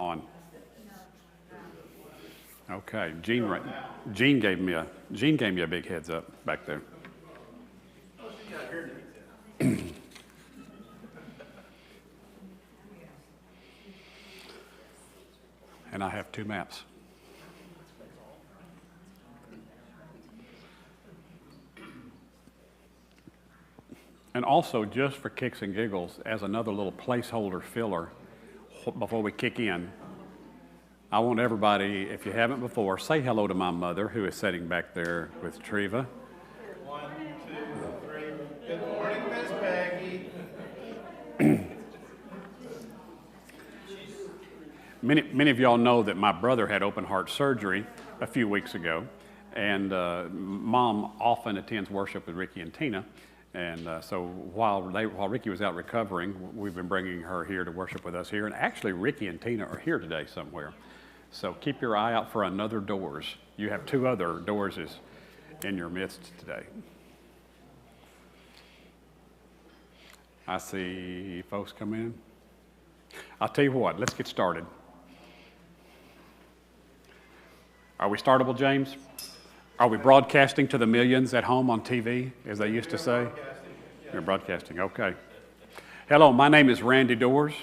On. Okay, Gene gave me a big heads up back there. And I have two maps. And also, just for kicks and giggles, as another little placeholder filler before we kick in, I want everybody, if you haven't before, say hello to my mother, who is sitting back there with Treva. 1, 2, 3. Good morning, Miss Peggy. Many of y'all know that my brother had open heart surgery a few weeks ago, and Mom often attends worship with Ricky and Tina. And so while Ricky was out recovering, we've been bringing her here to worship with us here. And actually, Ricky and Tina are here today somewhere. So keep your eye out for another Doors. You have two other Doorses in your midst today. I see folks come in. I'll tell you what, let's get started. Are we startable, James? Are we broadcasting to the millions at home on TV, as they used to say? You're broadcasting, okay. Hello, my name is Randy Doors,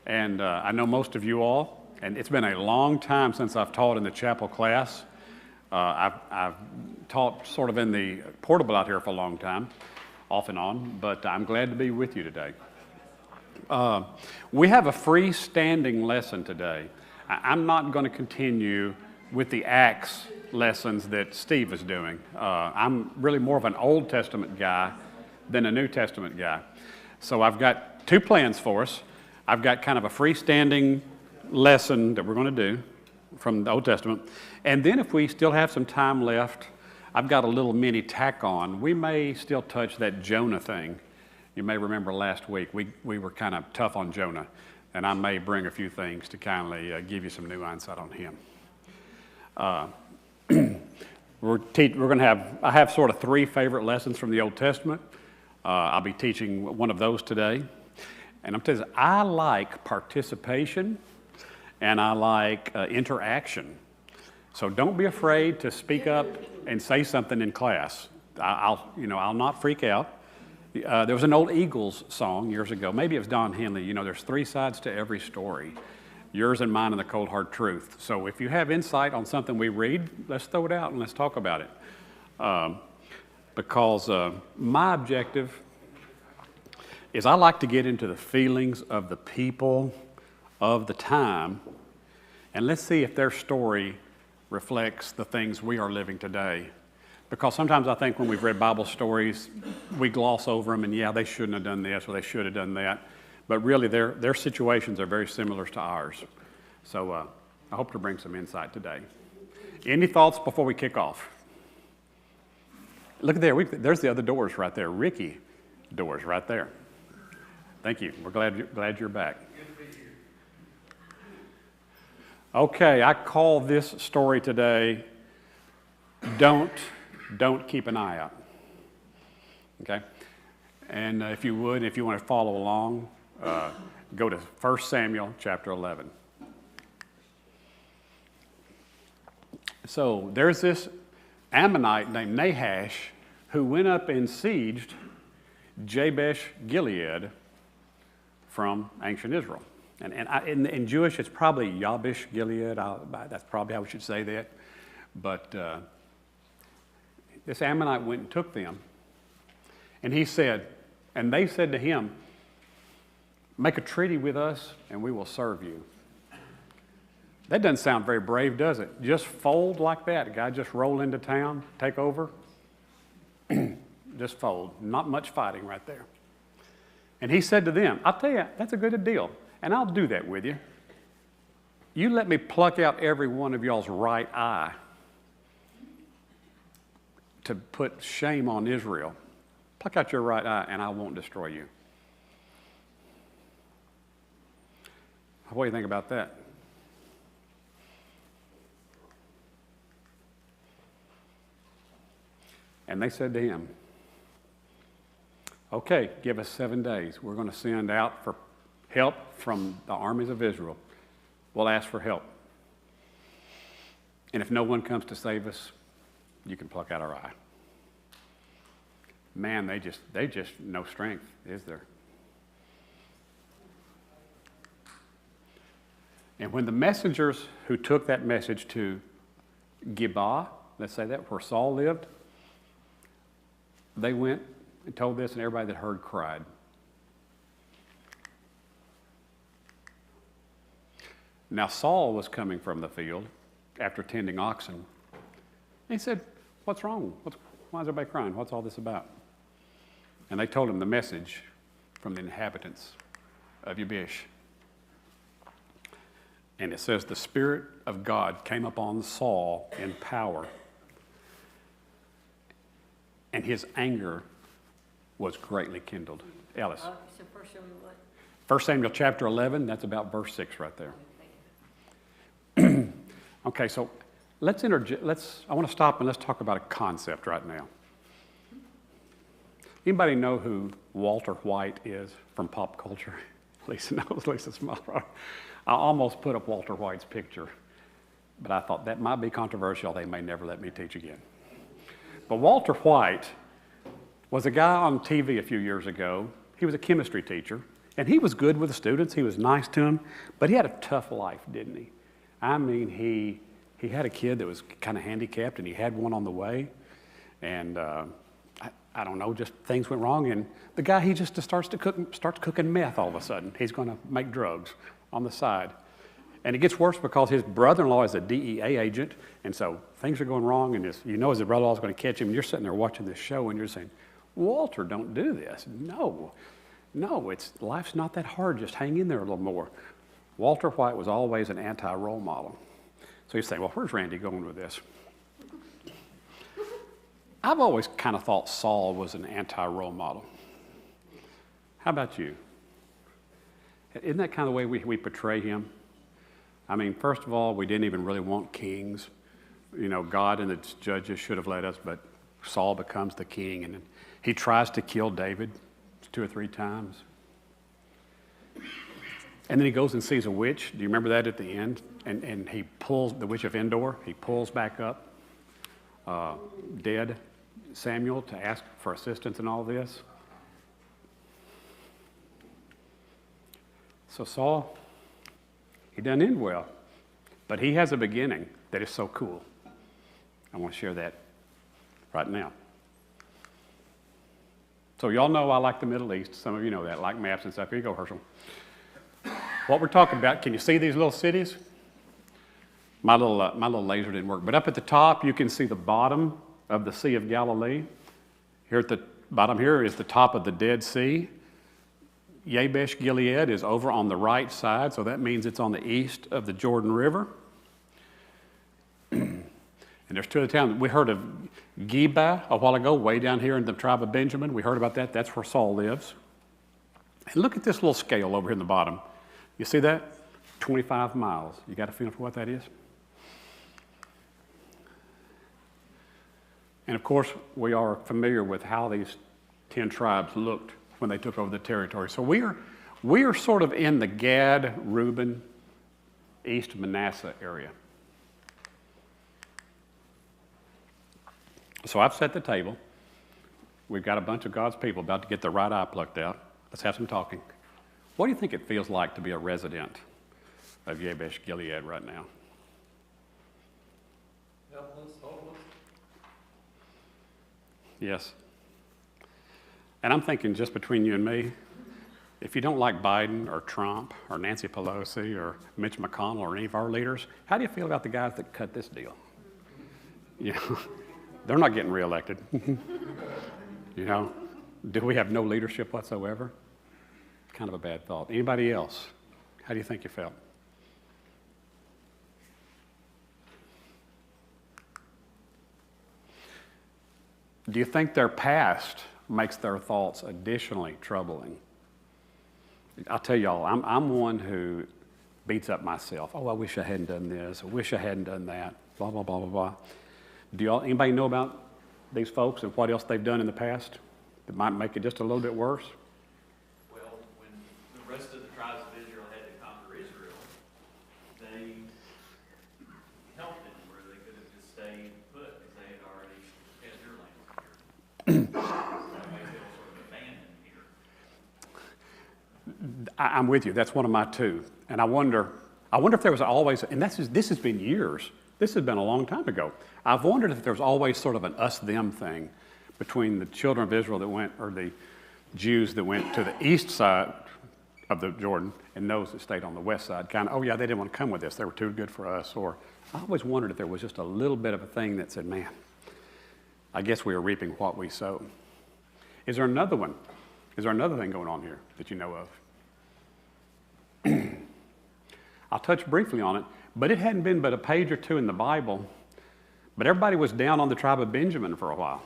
and I know most of you all, and it's been a long time since I've taught in the chapel class. I've taught sort of in the portable out here for a long time, off and on, but I'm glad to be with you today. We have a freestanding lesson today. I'm not going to continue with the Acts lessons that Steve is doing. I'm really more of an Old Testament guy than a New Testament guy. So I've got two plans for us. I've got kind of a freestanding lesson that we're going to do from the Old Testament. And then if we still have some time left, I've got a little mini tack on. We may still touch that Jonah thing. You may remember last week we were kind of tough on Jonah, and I may bring a few things to kindly give you some new insight on him. We're going to have, I have sort of three favorite lessons from the Old Testament. I'll be teaching one of those today. And I'm telling you, I like participation and I like interaction. So don't be afraid to speak up and say something in class. I'll not freak out. There was an old Eagles song years ago. Maybe it was Don Henley. There's three sides to every story. Yours and mine and the cold hard truth. So if you have insight on something we read, let's throw it out and let's talk about it. Because my objective is I like to get into the feelings of the people of the time, and let's see if their story reflects the things we are living today. Because sometimes I think when we've read Bible stories, we gloss over them and yeah, they shouldn't have done this or they should have done that. But really, their situations are very similar to ours. So I hope to bring some insight today. Any thoughts before we kick off? Look there. There's the other Doors right there. Ricky Doors right there. Thank you. We're glad you're back. Good to be here. Okay, I call this story today, Don't Keep an Eye Out. Okay? And if you want to follow along, go to 1 Samuel chapter 11. So there's this Ammonite named Nahash who went up and sieged Jabesh Gilead from ancient Israel. And in Jewish, it's probably Yabesh Gilead. That's probably how we should say that. But this Ammonite went and took them. And they said to him, make a treaty with us and we will serve you. That doesn't sound very brave, does it? Just fold like that. A guy just roll into town, take over. Just fold. Not much fighting right there. And he said to them, I'll tell you, that's a good deal. And I'll do that with you. You let me pluck out every one of y'all's right eye to put shame on Israel. Pluck out your right eye and I won't destroy you. What do you think about that? And they said to him, okay, give us 7 days. We're going to send out for help from the armies of Israel. we'll ask for help. And if no one comes to save us, you can pluck out our eye. Man, they just no strength, is there? And when the messengers who took that message to Gibeah, let's say that, where Saul lived, they went and told this, and everybody that heard cried. Now Saul was coming from the field after tending oxen. He said, "What's wrong? Why is everybody crying? What's all this about?" And they told him the message from the inhabitants of Yabesh. And it says, the Spirit of God came upon Saul in power, and his anger was greatly kindled. Ellis. So first show me what? 1 Samuel chapter 11, that's about verse 6 right there. Okay, so I want to stop and let's talk about a concept right now. Anybody know who Walter White is from pop culture? Lisa knows, Lisa smiled. I almost put up Walter White's picture, but I thought that might be controversial. They may never let me teach again. But Walter White was a guy on TV a few years ago. He was a chemistry teacher, and he was good with the students. He was nice to them, but he had a tough life, didn't he? I mean, he had a kid that was kind of handicapped, and he had one on the way, and I don't know, just things went wrong, and the guy, he just starts cooking meth all of a sudden. He's going to make drugs on the side. And it gets worse because his brother-in-law is a DEA agent, and so things are going wrong, and his brother-in-law is going to catch him, and you're sitting there watching this show, and you're saying, Walter, don't do this. No, life's not that hard. Just hang in there a little more. Walter White was always an anti-role model. So you say, well, where's Randy going with this? I've always kind of thought Saul was an anti-role model. How about you? Isn't that kind of the way we portray him? I mean, first of all, we didn't even really want kings. You know, God and the judges should have led us, but Saul becomes the king, and he tries to kill David 2 or 3 times. And then he goes and sees a witch. Do you remember that at the end? And he pulls, the witch of Endor, he pulls back up dead Samuel to ask for assistance in all this. So Saul, he doesn't end well, but he has a beginning that is so cool. I want to share that right now. So y'all know I like the Middle East. Some of you know that, like maps and stuff. Here you go, Herschel. What we're talking about, can you see these little cities? My little laser didn't work, but up at the top, you can see the bottom of the Sea of Galilee. Here at the bottom here is the top of the Dead Sea. Yabesh Gilead is over on the right side, so that means it's on the east of the Jordan River. And there's 2 other towns. We heard of Gibeah a while ago, way down here in the tribe of Benjamin. We heard about that. That's where Saul lives. And look at this little scale over here in the bottom. You see that? 25 miles. You got a feeling for what that is? And of course, we are familiar with how these 10 tribes looked when they took over the territory. So we are sort of in the Gad, Reuben, East Manasseh area. So I've set the table. We've got a bunch of God's people about to get their right eye plucked out. Let's have some talking. What do you think it feels like to be a resident of Yabesh Gilead right now? Helpless, hopeless. Yes. And I'm thinking, just between you and me, if you don't like Biden or Trump or Nancy Pelosi or Mitch McConnell or any of our leaders, how do you feel about the guys that cut this deal? You know, they're not getting reelected. You know, do we have no leadership whatsoever? Kind of a bad thought. Anybody else? How do you think you felt? Do you think their past makes their thoughts additionally troubling? I'll tell y'all, I'm one who beats up myself. Oh, I wish I hadn't done this. I wish I hadn't done that. Blah, blah, blah, blah, blah. Anybody know about these folks and what else they've done in the past that might make it just a little bit worse? Well, when the rest of the tribes of Israel had to conquer Israel, they helped them where they could have just stayed put because they had already had their land here. That way they were sort of abandoned here. I'm with you. That's one of my two. And I wonder if there was always, and this has been years. This has been a long time ago. I've wondered if there was always sort of an us-them thing between the children of Israel that went, or the Jews that went to the east side of the Jordan and those that stayed on the west side. Kind of, oh yeah, they didn't want to come with us. They were too good for us. Or I always wondered if there was just a little bit of a thing that said, man, I guess we are reaping what we sow. Is there another one? Is there another thing going on here that you know of? I'll touch briefly on it, but it hadn't been but a page or two in the Bible. But everybody was down on the tribe of Benjamin for a while.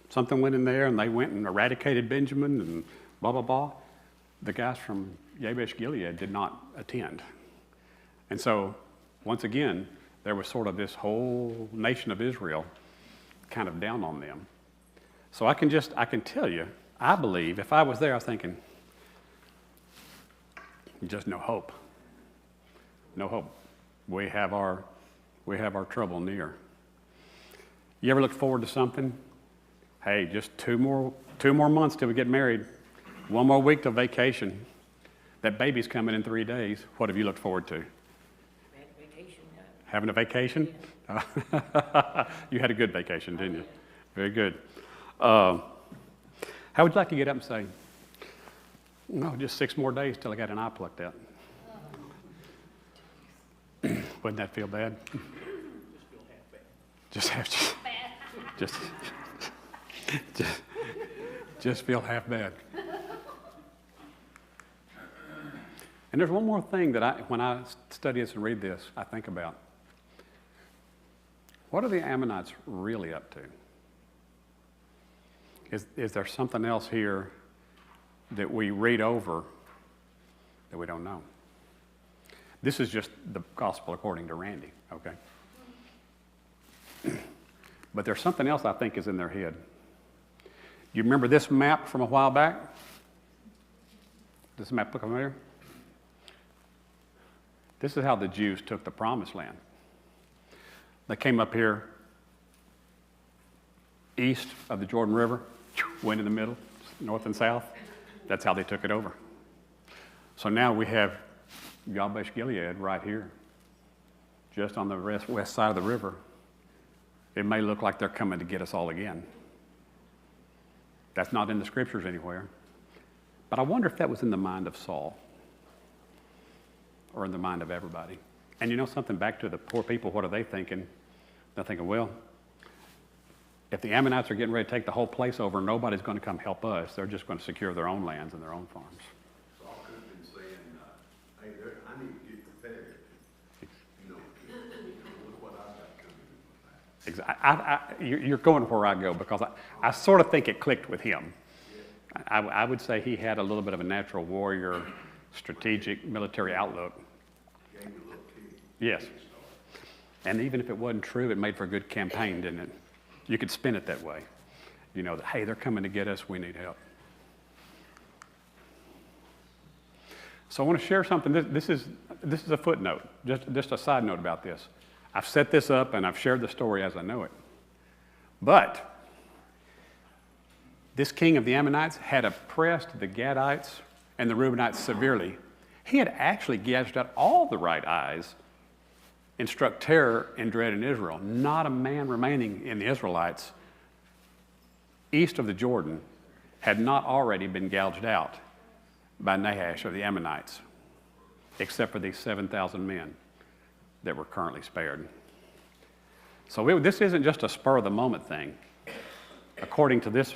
Something went in there, and they went and eradicated Benjamin, and blah, blah, blah. The guys from Jabesh Gilead did not attend. And so, once again, there was sort of this whole nation of Israel kind of down on them. So I can tell you, I believe, if I was there, I was thinking, just no hope. No hope. We have our trouble near. You ever look forward to something? Hey, just two more months till we get married. One more week till vacation. That baby's coming in 3 days. What have you looked forward to? Vacation. Having a vacation? You had a good vacation, didn't you? Very good. How would you like to get up and say, no, just 6 more days till I got an eye plucked out? Wouldn't that feel bad? Just feel half bad. And there's one more thing that when I study this and read this, I think about. What are the Ammonites really up to? Is there something else here that we read over that we don't know? This is just the gospel according to Randy, okay? But there's something else I think is in their head. You remember this map from a while back? Does this map look familiar? This is how the Jews took the promised land. They came up here east of the Jordan River, went in the middle, north and south. That's how they took it over. So now we have Jabesh Gilead right here, just on the west side of the river. It may look like they're coming to get us all again. That's not in the scriptures anywhere. But I wonder if that was in the mind of Saul or in the mind of everybody. And you know something, back to the poor people, what are they thinking? They're thinking, well, if the Ammonites are getting ready to take the whole place over, nobody's going to come help us. They're just going to secure their own lands and their own farms. Saul could have been saying, hey, I need to get prepared. Look what I've got coming. Exactly. You're going where I go, because I sort of think it clicked with him. I would say he had a little bit of a natural warrior, strategic, military outlook. Yes. And even if it wasn't true, it made for a good campaign, didn't it? You could spin it that way. You know, that, hey, they're coming to get us, we need help. So I want to share something. This is a footnote, just a side note about this. I've set this up and I've shared the story as I know it. But this king of the Ammonites had oppressed the Gadites and the Reubenites severely. He had actually gouged out all the right eyes and struck terror and dread in Israel. Not a man remaining in the Israelites east of the Jordan had not already been gouged out by Nahash of the Ammonites, except for these 7,000 men that were currently spared. So this isn't just a spur of the moment thing. According to this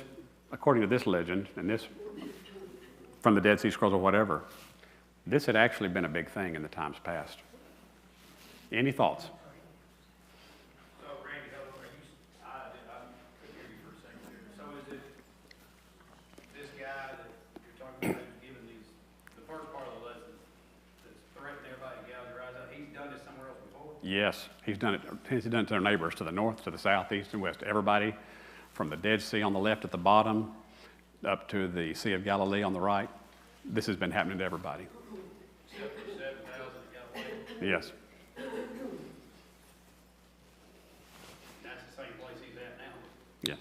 legend, and this from the Dead Sea Scrolls or whatever, this had actually been a big thing in the times past. Any thoughts? So, Randy, I couldn't hear you for a second there. So is it this guy that you're talking about who's giving the first part of the lesson that's threatening everybody to gouge their eyes out, he's done this somewhere else before? Yes, he's done it. He's done it to their neighbors, to the north, to the south, east, and west. Everybody from the Dead Sea on the left at the bottom up to the Sea of Galilee on the right. This has been happening to everybody. Except for 7,000 that got away. Yes. That's the same place he's at now. Yes.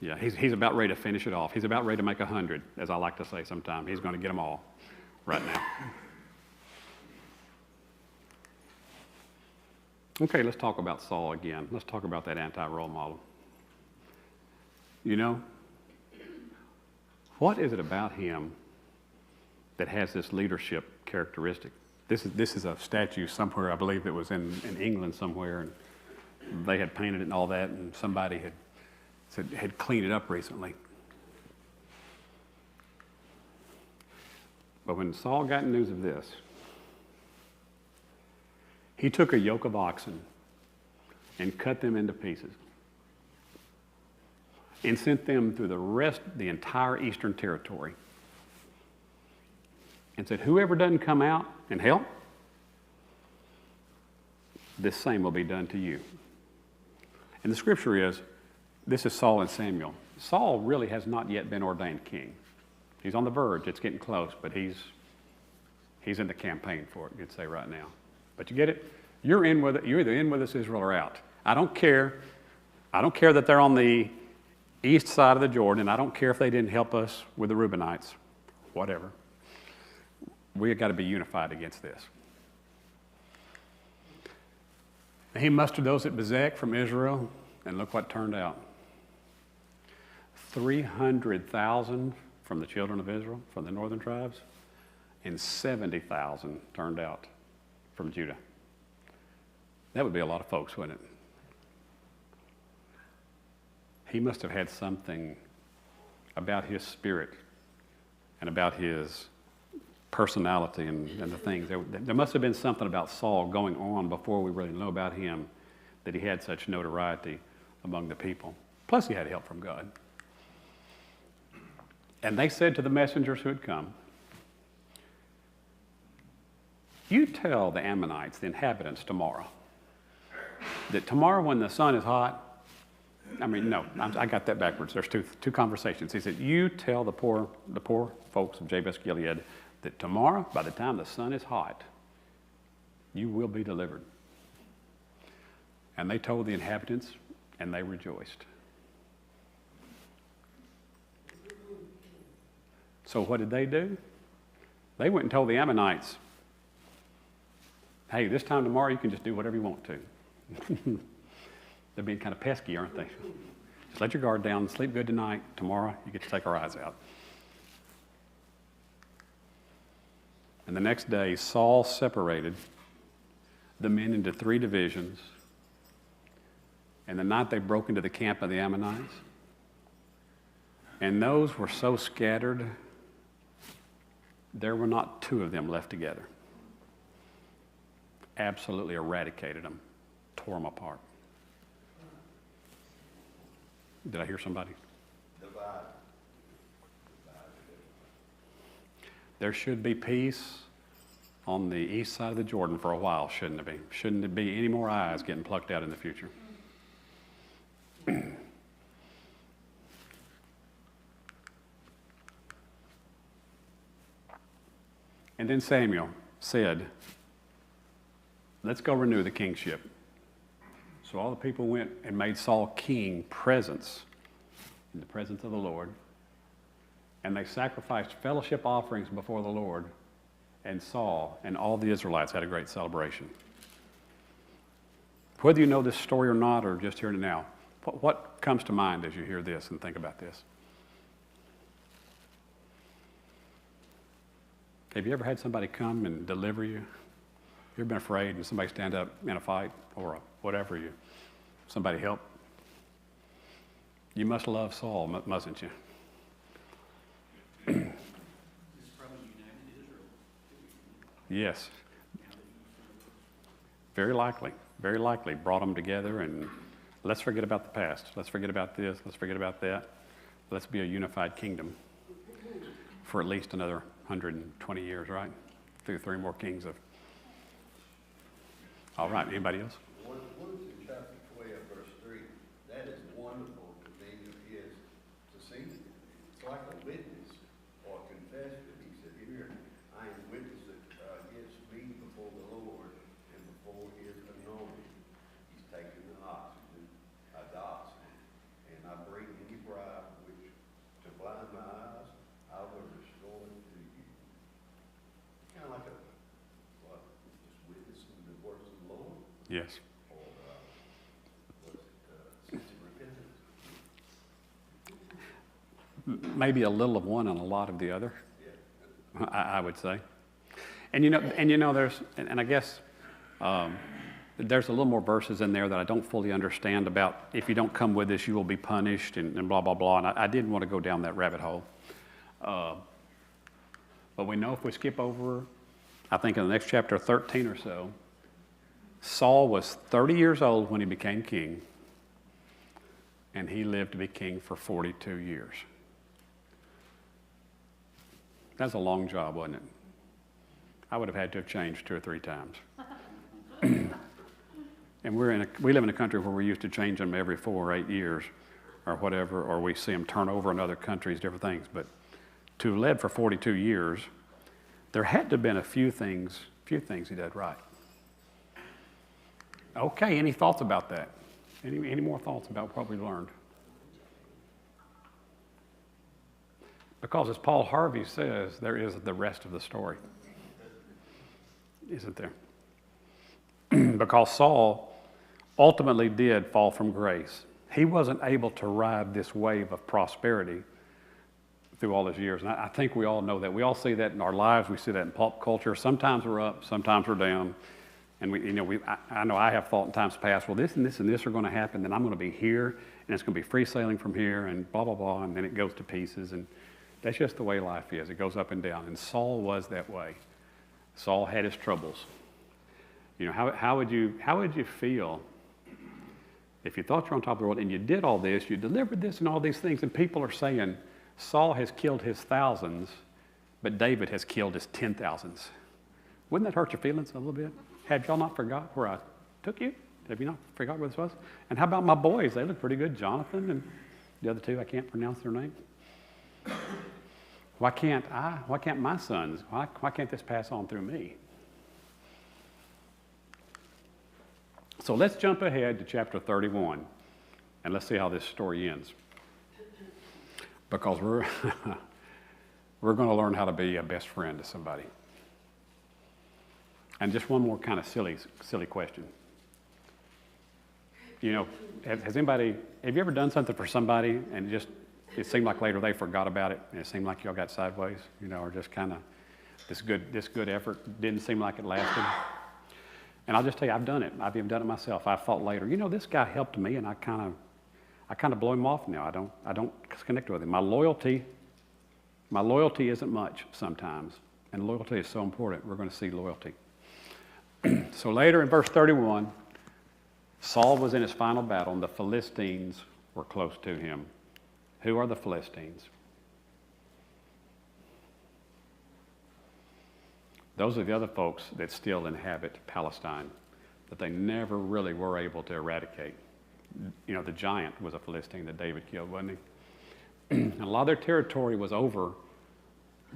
Yeah, he's about ready to finish it off. He's about ready to make 100, as I like to say sometimes. He's going to get them all right now. Okay, let's talk about Saul again. Let's talk about that anti-role model. You know, what is it about him that has this leadership characteristic? This is a statue somewhere, I believe it was in England somewhere, and they had painted it and all that, and somebody had cleaned it up recently. But when Saul got news of this, he took a yoke of oxen and cut them into pieces and sent them through the entire eastern territory, and said, whoever doesn't come out and help, this same will be done to you. And the scripture is, this is Saul and Samuel. Saul really has not yet been ordained king. He's on the verge, it's getting close, but he's in the campaign for it, you'd say right now. But you get it? You're in with it. You're either in with us, Israel, or out. I don't care. I don't care that they're on the east side of the Jordan. I don't care if they didn't help us with the Reubenites. Whatever. We've got to be unified against this. He mustered those at Bezek from Israel, and look what turned out. 300,000 from the children of Israel, from the northern tribes, and 70,000 turned out from Judah. That would be a lot of folks, wouldn't it? He must have had something about his spirit and about his personality and the things. There must have been something about Saul going on before we really know about him that he had such notoriety among the people. Plus, he had help from God. And they said to the messengers who had come, you tell the Ammonites, the inhabitants, tomorrow, that tomorrow when the sun is hot, I got that backwards. There's two conversations. He said, you tell the poor folks of Jabesh Gilead that tomorrow, by the time the sun is hot, you will be delivered. And they told the inhabitants, and they rejoiced. So what did they do? They went and told the Ammonites, hey, this time tomorrow you can just do whatever you want to. They're being kind of pesky, aren't they? Just let your guard down, sleep good tonight. Tomorrow you get to take our eyes out. And the next day, Saul separated the men into 3 divisions. And the night they broke into the camp of the Ammonites. And those were so scattered, there were not 2 of them left together. Absolutely eradicated them, tore them apart. Did I hear somebody? Divide. There should be peace on the east side of the Jordan for a while, shouldn't it be? Shouldn't there be any more eyes getting plucked out in the future? And then Samuel said, let's go renew the kingship. So all the people went and made Saul king in the presence of the Lord. And they sacrificed fellowship offerings before the Lord. And Saul and all the Israelites had a great celebration. Whether you know this story or not, or just hearing it now, what comes to mind as you hear this and think about this? Have you ever had somebody come and deliver you? You ever been afraid and somebody stand up in a fight or whatever, somebody help? You must love Saul, mustn't you? It's probably united Israel. Yes. Very likely brought them together, and let's forget about the past. Let's forget about this. Let's forget about that. Let's be a unified kingdom for at least another 120 years, right? Through 3 more kings of... All right, anybody else? What is in chapter 12, verse 3? That is wonderful to Daniel is to see. It's like a witness or a confession. He said, here, I am witness against me before the Lord Yes. or, was it, sense of repentance? Maybe a little of one and a lot of the other, Yeah. I would say. And there's, and I guess there's a little more verses in there that I don't fully understand about if you don't come with us, you will be punished and blah, blah, blah. And I didn't want to go down that rabbit hole. But we know if we skip over, I think in the next chapter 13 or so, Saul was 30 years old when he became king, and he lived to be king for 42 years. That's a long job, wasn't it? I would have had to have changed 2 or 3 times. And we live in a country where we're used to changing them every 4 or 8 years or whatever, or we see them turn over in other countries, different things. But to have led for 42 years, there had to have been a few things he did right. Okay, any thoughts about that? Any more thoughts about what we learned? Because as Paul Harvey says, there is the rest of the story. Isn't there? Because Saul ultimately did fall from grace. He wasn't able to ride this wave of prosperity through all his years. And I think we all know that. We all see that in our lives. We see that in pop culture. Sometimes we're up, sometimes we're down. And I know I have thought in times past, well, this and this and this are going to happen, then I'm going to be here, and it's going to be free sailing from here, and blah, blah, blah, and then it goes to pieces. And that's just the way life is. It goes up and down. And Saul was that way. Saul had his troubles. How would you feel if you thought you're on top of the world and you did all this, you delivered this and all these things, and people are saying, Saul has killed his thousands, but David has killed his 10,000s. Wouldn't that hurt your feelings a little bit? Have y'all not forgot where I took you? Have you not forgot where this was? And how about my boys? They look pretty good. Jonathan and the other 2, I can't pronounce their name. Why can't my sons, why can't this pass on through me? So let's jump ahead to chapter 31, and let's see how this story ends. Because we're going to learn how to be a best friend to somebody. And just one more kind of silly question. Have you ever done something for somebody and it seemed like later they forgot about it, and it seemed like y'all got sideways, or just kind of this good effort didn't seem like it lasted? And I'll just tell you, I've done it. I've even done it myself. I thought later, this guy helped me, and I kind of blow him off now. I don't connect with him. My loyalty isn't much sometimes, and loyalty is so important. We're going to see loyalty. So later in verse 31, Saul was in his final battle, and the Philistines were close to him. Who are the Philistines? Those are the other folks that still inhabit Palestine, that they never really were able to eradicate. The giant was a Philistine that David killed, wasn't he? And a lot of their territory was over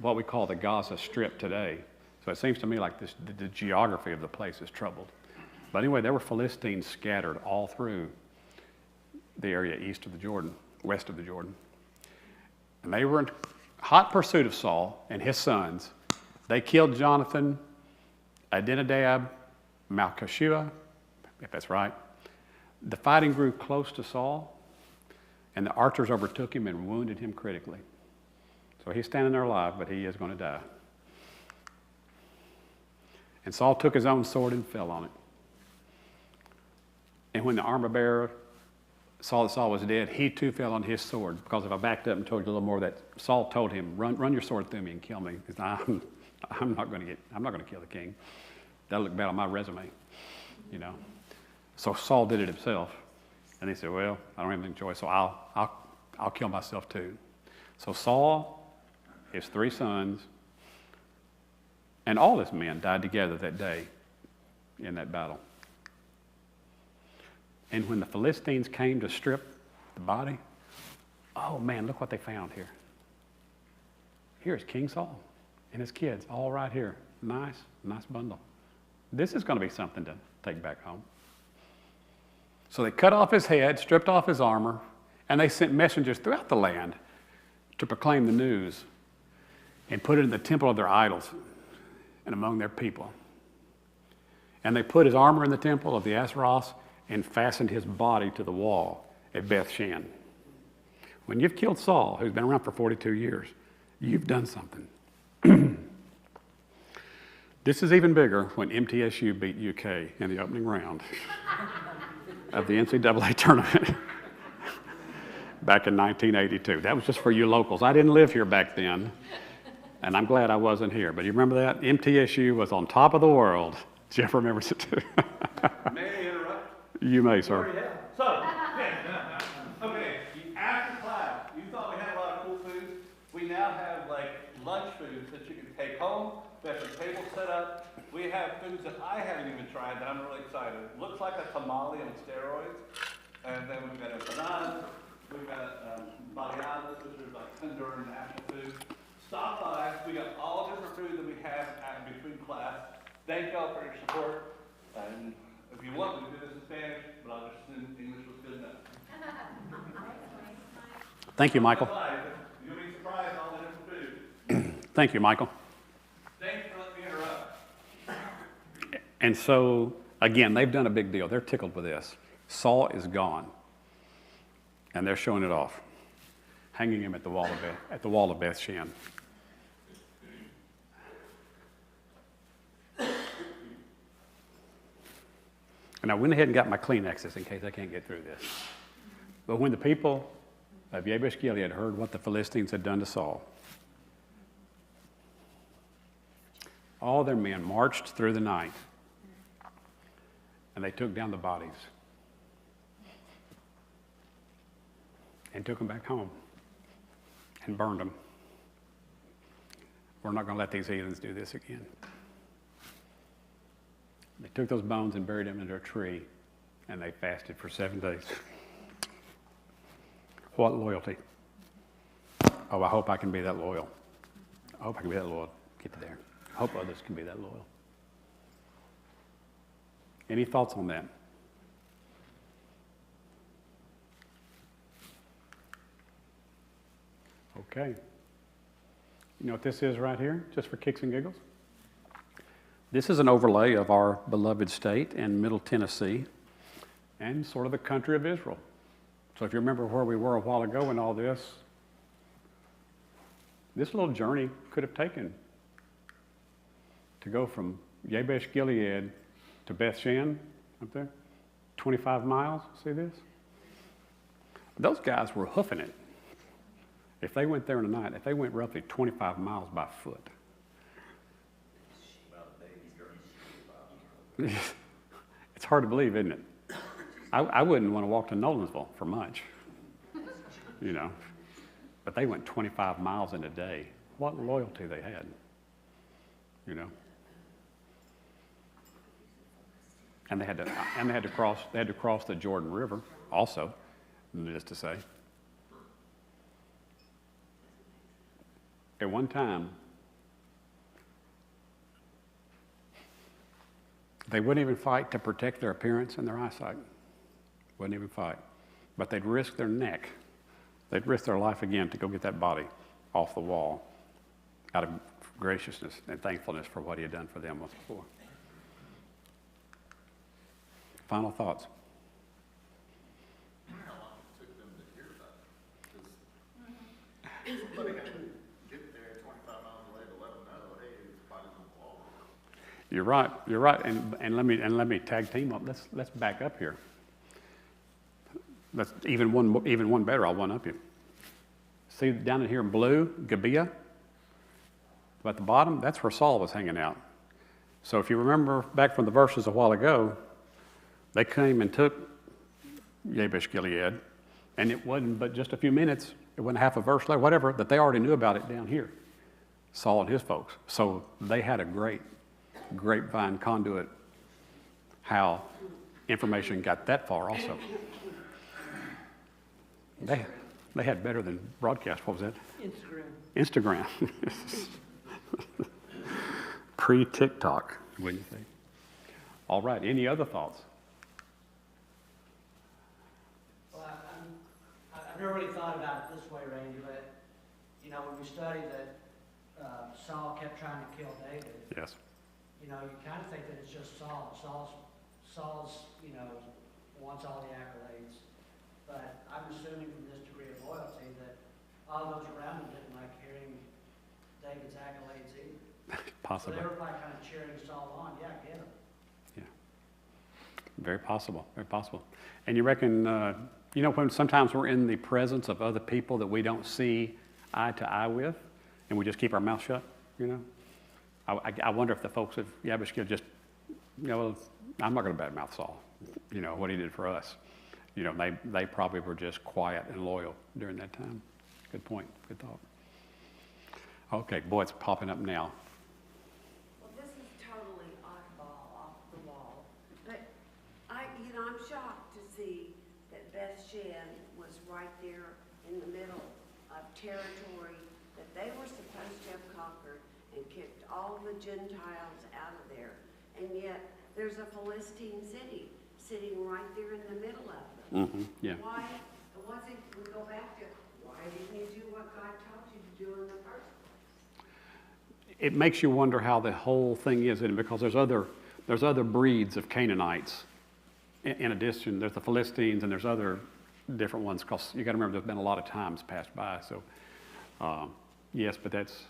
what we call the Gaza Strip today. So it seems to me like the geography of the place is troubled. But anyway, there were Philistines scattered all through the area east of the Jordan, west of the Jordan. And they were in hot pursuit of Saul and his sons. They killed Jonathan, Abinadab, Malchishua, if that's right. The fighting grew close to Saul, and the archers overtook him and wounded him critically. So he's standing there alive, but he is going to die. And Saul took his own sword and fell on it. And when the armor bearer saw that Saul was dead, he too fell on his sword. Because if I backed up and told you a little more, that Saul told him, "Run your sword through me and kill me, because I'm not going to kill the king. That'll look bad on my resume, So Saul did it himself, and he said, "Well, I don't have any choice, so I'll kill myself too." So Saul, his 3 sons, and all his men died together that day in that battle. And when the Philistines came to strip the body, oh man, look what they found here. Here's King Saul and his kids, all right here. Nice bundle. This is going to be something to take back home. So they cut off his head, stripped off his armor, and they sent messengers throughout the land to proclaim the news and put it in the temple of their idols and among their people. And they put his armor in the temple of the Asheroth and fastened his body to the wall at Beth Shan. When you've killed Saul, who's been around for 42 years, you've done something. This is even bigger when MTSU beat UK in the opening round of the NCAA tournament back in 1982. That was just for you locals. I didn't live here back then, and I'm glad I wasn't here. But you remember that? MTSU was on top of the world. Jeff remembers it too. May I interrupt? You may, sir. So, okay, after class, you thought we had a lot of cool food. We now have like lunch foods that you can take home. We have the table set up. We have foods that I haven't even tried that I'm really excited. Looks like a tamale on steroids. And then we've got empanadas. We've got baleadas, which are like Honduran national food. Stop by. We got all different food that we have between class. Thank y'all for your support. And if you want, we can do this in Spanish, but I'll just assume English was good enough. Thank you, Michael. You'll be surprised all the different food. Thank you, Michael. Thanks for letting me interrupt. And so, again, they've done a big deal. They're tickled with this. Saul is gone, and they're showing it off, hanging him at the wall of Beth Shan. And I went ahead and got my Kleenexes in case I can't get through this. But when the people of Jabesh Gilead heard what the Philistines had done to Saul, all their men marched through the night, and they took down the bodies and took them back home and burned them. We're not going to let these heathens do this again. They took those bones and buried them under a tree, and they fasted for 7 days. What loyalty. Oh, I hope I can be that loyal. I hope I can be that loyal. Get to there. I hope others can be that loyal. Any thoughts on that? Okay. You know what this is right here, just for kicks and giggles? This is an overlay of our beloved state in Middle Tennessee and sort of the country of Israel. So if you remember where we were a while ago in all this little journey could have taken to go from Jabesh Gilead to Beth Shan up there, 25 miles, see this? Those guys were hoofing it. If they went there in a night, if they went roughly 25 miles by foot, it's hard to believe, isn't it? I wouldn't want to walk to Nolensville for much, you know. But they went 25 miles in a day. What loyalty they had, you know. And they had to cross the Jordan River also, needless to say. At one time, they wouldn't even fight to protect their appearance and their eyesight. Wouldn't even fight. But they'd risk their neck. They'd risk their life again to go get that body off the wall out of graciousness and thankfulness for what he had done for them once before. Final thoughts? How long it took them to hear about it? Because somebody got to get there 25 miles away to let them know, hey, it's body's on the wall. You're right, and let me tag team up. Let's back up here. Let's even one better. I'll one up you. See down in here in blue, Gibeah. But at the bottom, that's where Saul was hanging out. So if you remember back from the verses a while ago, they came and took Jabesh Gilead, and it wasn't but just a few minutes. It wasn't half a verse later, whatever, that they already knew about it down here. Saul and his folks. So they had a great grapevine conduit how information got that far also. They had better than broadcast. What was that? Instagram. Pre-TikTok, wouldn't you think? All right, any other thoughts? Well, I've never really thought about it this way, Randy, but, you know, when we study that Saul kept trying to kill David, Yes. you know, you kind of think that it's just Saul. Saul's, you know, wants all the accolades. But I'm assuming from this degree of loyalty that all those around him didn't like hearing David's accolades either. So Possibly. they were probably kind of cheering Saul on. Yeah, get him. Very possible, very possible. And you reckon, you know, when sometimes we're in the presence of other people that we don't see eye to eye with, and we just keep our mouth shut, you know? I wonder if the folks of Yabashkil just, you know, well, I'm not going to badmouth Saul, you know, what he did for us. You know, they probably were just quiet and loyal during that time. Good point, good thought. Okay, boy, it's popping up now. Well, this is totally oddball, off the wall, but I'm shocked to see that Beth Shan was right there in the middle of territory that they were supposed to have conquered and kicked all the Gentiles out of there. And yet, there's a Philistine city sitting right there in the middle of them. Yeah. Why, we go back to, why didn't you do what God told you to do in the first place? It makes you wonder how the whole thing is, and because there's other breeds of Canaanites. In addition, there's the Philistines, and there's other different ones. Because you got to remember, there's been a lot of times passed by. So, yes, but it's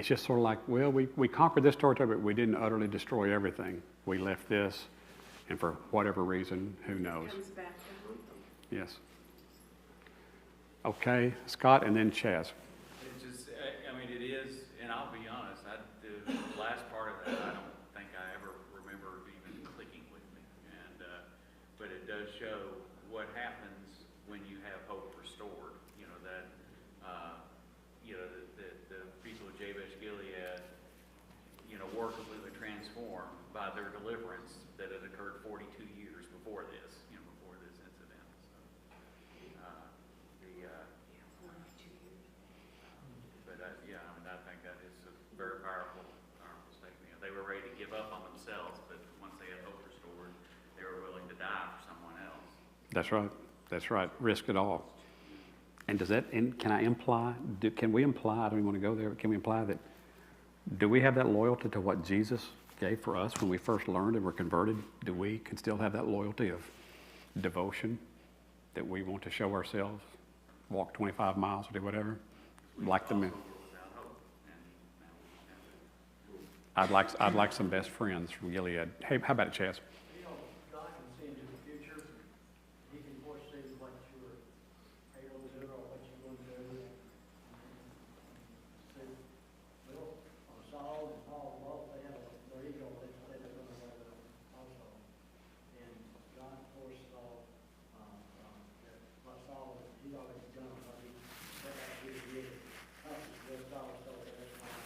just sort of like, well, we conquered this territory, but we didn't utterly destroy everything. We left this, and for whatever reason, who knows? It comes back to haunt them. Yes. Okay, Scott, and then Chaz. It just, I mean, it is, and I'll be honest, the last part of that, I don't think I ever remember even clicking with me. And, but it does show what happens when you have hope restored. You know, that, the people of Jabesh Gilead, you know, were completely transformed by their deliverance that had occurred 42 years before this, you know, before this incident. So, but yeah, I mean, I think that is a very powerful statement. They were ready to give up on themselves, but once they had hope restored, they were willing to die for someone else. That's right. That's right. Risk it all. And does that, can I imply, can we imply, I don't even want to go there, but can we imply that, do we have that loyalty to what Jesus gave for us when we first learned and were converted? Do we can still have that loyalty of devotion that we want to show ourselves, walk 25 miles or do whatever, like the men? Without hope. And I'd like some best friends from Gilead. Hey, how about it, Chaz? You know, God can see into the future. He can foresee what you're able to do or what you're going to do. See, Will, Saul and Paul, both, they have their ego, they run away with them also. And God forced Saul, that what Saul, he'd already done, what he, what he did, with Saul, so that's fine.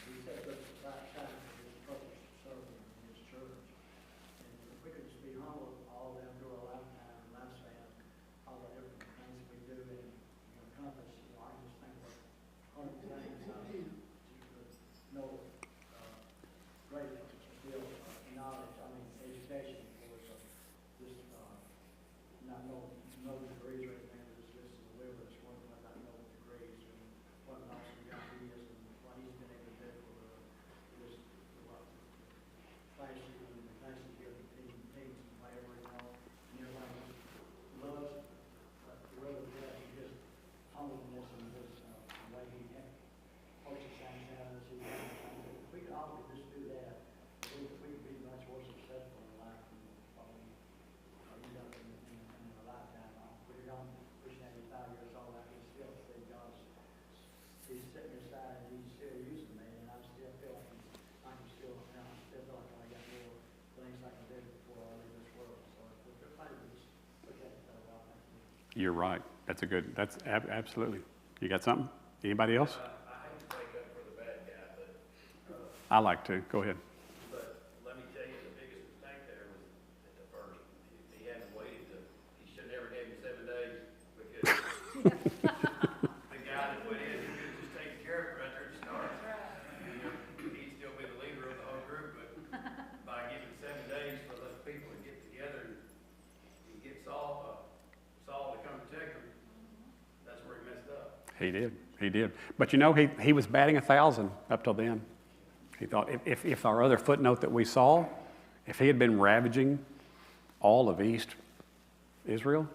He said, "Look, aside for his purpose of serving in his church." And if we could just be humble, all of them through our lifespan, all the different things we do and accomplish, I just think that one of the things you could know great deal of knowledge, education, of course, just not no degrees or anything, just deliver us one of not no degrees and what an awesome guy he is and what he's been able to do for just what flashy and the things he's given teams and whatever, and everybody just loves really just humbleness and just the way he approaches things out as he does. If we could all just do that, we could be much more successful in life than what we end up in a lifetime. We don't push 85 years old, I can still see God's, he's sitting aside and he's still using me, and I still feel like I can still feel like I got more things I can do before I leave this world. So if we're trying to just look at it that way, I think You're right. That's absolutely. You got something? Anybody else? I hate to break up for the bad guy, but, I like to. Go ahead. but let me tell you, the biggest mistake there was at the first. He hadn't waited he should never gave him 7 days because the guy that went in, he could have just taken care of it right there at the start. He'd still be the leader of the whole group, but by giving 7 days for those people to get together and get Saul to come protect him, that's where he messed up. He did. He did. But you know, he was batting 1,000 up till then. He thought if our other footnote that we saw, if he had been ravaging all of East Israel,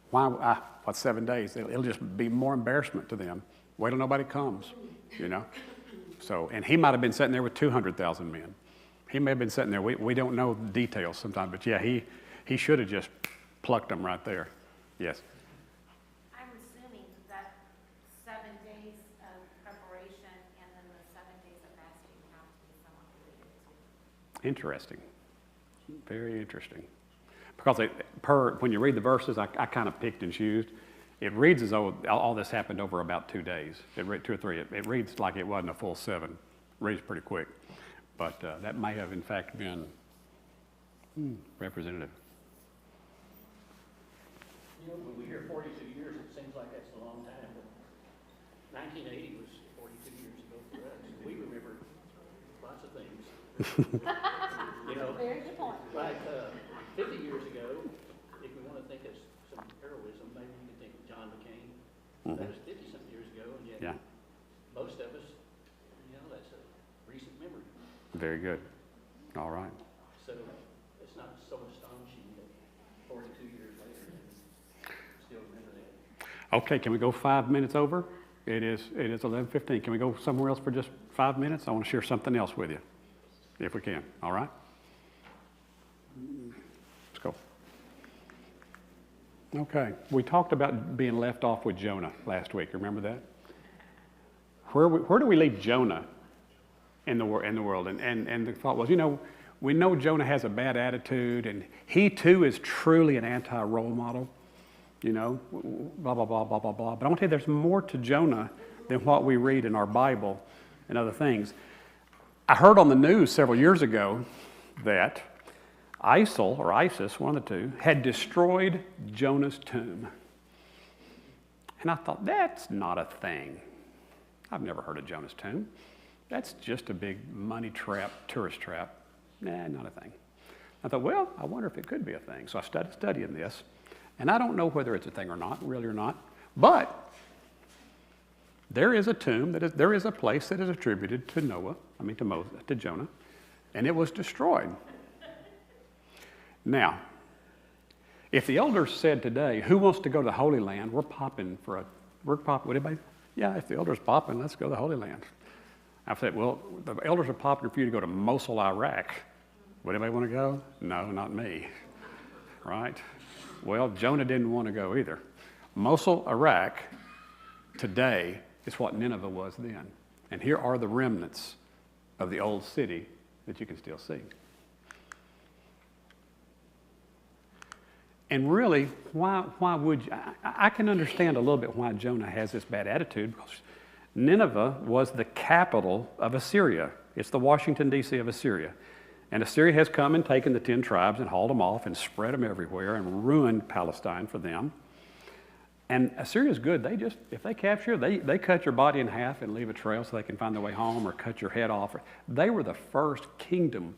why, 7 days? It'll just be more embarrassment to them. Wait till nobody comes, you know? So, and he might have been sitting there with 200,000 men. He may have been sitting there. We don't know the details sometimes, but yeah, he should have just plucked them right there. Yes. I'm assuming that 7 days of preparation and then the 7 days of fasting have to be somewhat related to. Interesting. Very interesting. Because when you read the verses, I kind of picked and choosed. It reads as though all this happened over about 2 days. 2 or 3. It reads like it wasn't a full 7. It reads pretty quick. But that may have, in fact, been representative. You know, when we hear 42 years, it seems like that's a long time, but 1980 was 42 years ago for us. We remember lots of things. You know, Very good point. like 50 years ago, if we want to think of some heroism, maybe you could think of John McCain. That was 50-something years ago, and yet Yeah, most of us, you know, that's a recent memory. very good. All right. So it's not so astonishing that 42 years later, we still remember that. Okay, can we go 5 minutes over? It is 11:15. Can we go somewhere else for just 5 minutes? I want to share something else with you, if we can. All right? Let's go. Okay, we talked about being left off with Jonah last week. Remember that? Where do we leave Jonah in the world? And the thought was, you know, we know Jonah has a bad attitude, and he too is truly an anti-role model. You know, blah, blah, blah, blah, blah, blah. But I want to tell you, there's more to Jonah than what we read in our Bible and other things. I heard on the news several years ago that ISIL, or ISIS, one of the two, had destroyed Jonah's tomb. And I thought, that's not a thing. I've never heard of Jonah's tomb. That's just a big money trap, tourist trap. Nah, not a thing. I thought, well, I wonder if it could be a thing. So I started studying this. And I don't know whether it's a thing or not, really or not. But there is a tomb, there is a place that is attributed to to Jonah, and it was destroyed. Now, if the elders said today, who wants to go to the Holy Land? Would anybody? Yeah, if the elders popping, let's go to the Holy Land. I said, well, the elders are popping for you to go to Mosul, Iraq. Would anybody want to go? No, not me. Right? Well, Jonah didn't want to go either. Mosul, Iraq, today is what Nineveh was then. And here are the remnants of the old city that you can still see. And really, why would you? I can understand a little bit why Jonah has this bad attitude, because Nineveh was the capital of Assyria. It's the Washington, D.C. of Assyria. And Assyria has come and taken the 10 tribes and hauled them off and spread them everywhere and ruined Palestine for them. And Assyria's good. If they capture you, they cut your body in half and leave a trail so they can find their way home, or cut your head off. They were the first kingdom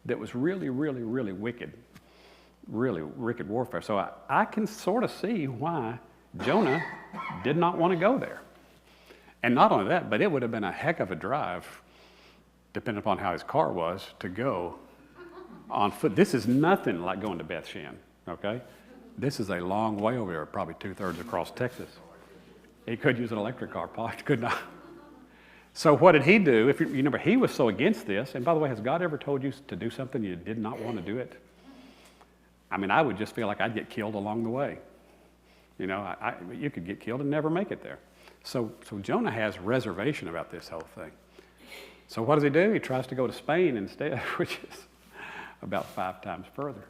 that was really, really, really wicked warfare. So I can sort of see why Jonah did not want to go there. And not only that, but it would have been a heck of a drive, depending upon how his car was, to go on foot. This is nothing like going to Beth Shan, okay? This is a long way over there, probably 2/3 across Texas. He could use an electric car, could not. So what did he do? If you remember, he was so against this. And by the way, has God ever told you to do something you did not want to do it? I mean, I would just feel like I'd get killed along the way. You know, you could get killed and never make it there. So Jonah has reservation about this whole thing. So what does he do? He tries to go to Spain instead, which is about 5 times further.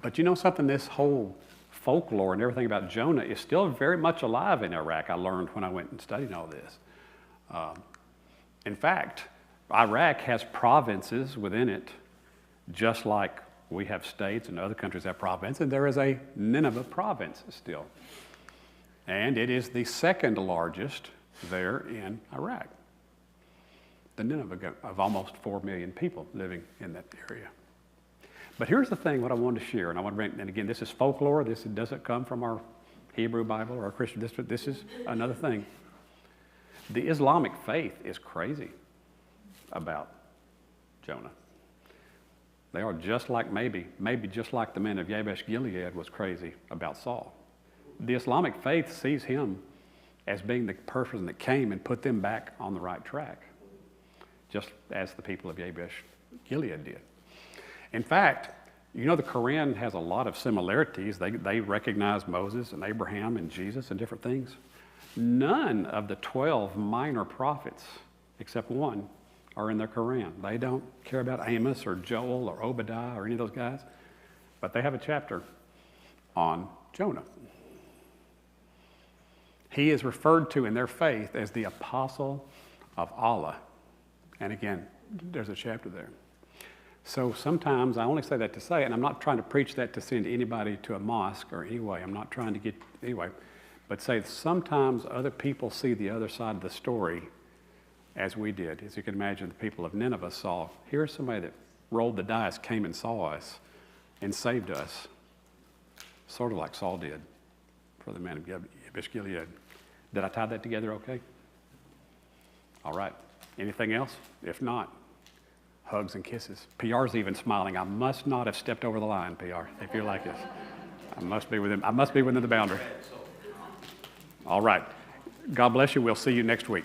But you know something? This whole folklore and everything about Jonah is still very much alive in Iraq, I learned when I went and studied all this. In fact, Iraq has provinces within it, just like we have states and other countries have provinces, and there is a Nineveh province still. And it is the second largest there in Iraq. The Nineveh of almost 4 million people living in that area. But here's the thing, what I wanted to share, and I want to bring, and again, this is folklore. This doesn't come from our Hebrew Bible or our Christian. This is another thing. The Islamic faith is crazy about Jonah. They are just like maybe just like the men of Jabesh Gilead was crazy about Saul. The Islamic faith sees him as being the person that came and put them back on the right track, just as the people of Jabesh Gilead did. In fact, you know the Quran has a lot of similarities. They recognize Moses and Abraham and Jesus and different things. None of the 12 minor prophets, except one, are in their Quran. They don't care about Amos or Joel or Obadiah or any of those guys, but they have a chapter on Jonah. He is referred to in their faith as the apostle of Allah. And again, there's a chapter there. So sometimes, I only say that to say, and I'm not trying to preach that to send anybody to a mosque or anyway, I'm not trying to get, anyway, but say sometimes other people see the other side of the story as we did. As you can imagine, the people of Nineveh saw, here's somebody that rolled the dice, came and saw us and saved us, sort of like Saul did for the man of Jabesh Gilead. Did I tie that together okay? All right. Anything else? If not, hugs and kisses. PR's even smiling. I must not have stepped over the line, PR, if you're like this. I must be within the boundary. All right. God bless you. We'll see you next week.